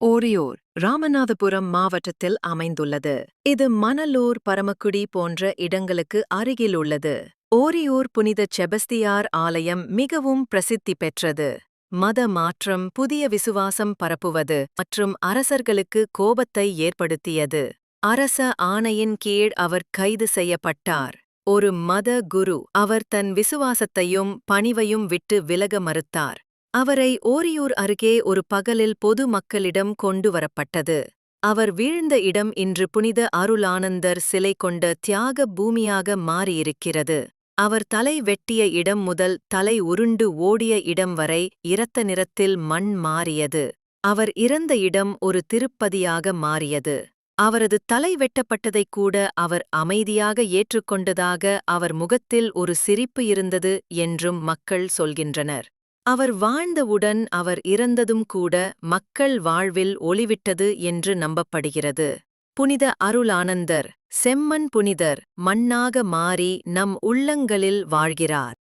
ஓரியூர் ராமநாதபுரம் மாவட்டத்தில் அமைந்துள்ளது. இது மணலூர், பரமக்குடி போன்ற இடங்களுக்கு அருகில் உள்ளது. ஓரியூர் புனித செபஸ்தியார் ஆலயம் மிகவும் பிரசித்தி பெற்றது. மத மாற்றம், புதிய விசுவாசம் பரப்புவது மற்றும் அரசர்களுக்கு கோபத்தை ஏற்படுத்தியது. அரச ஆணையின் கீழ் அவர் கைது செய்யப்பட்டார். ஒரு மத குரு அவர் தன் விசுவாசத்தையும் பணிவையும் விட்டு விலக மறுத்தார். அவரை ஓரியூர் அருகே ஒரு பகலில் பொது மக்களிடம் கொண்டு வரப்பட்டது. அவர் வீழ்ந்த இடம் இன்று புனித அருளானந்தர் சிலை கொண்ட தியாக பூமியாக மாறியிருக்கிறது. அவர் தலை வெட்டிய இடம் முதல் தலை உருண்டு ஓடிய இடம் வரை இரத்த நிறத்தில் மண் மாறியது. அவர் இறந்த இடம் ஒரு திருப்பதியாக மாறியது. அவரது தலை வெட்டப்பட்டதைக் கூட அவர் அமைதியாக ஏற்றுக்கொண்டதாக அவர் முகத்தில் ஒரு சிரிப்பு இருந்தது என்றும் மக்கள் சொல்கின்றனர். அவர் வாழ்ந்தவுடன் அவர் இறந்ததும் கூட மக்கள் வாழ்வில் ஒளிவிட்டது என்று நம்பப்படுகிறது. புனித அருளானந்தர் செம்மண் புனிதர் மண்ணாக மாறி நம் உள்ளங்களில் வாழ்கிறார்.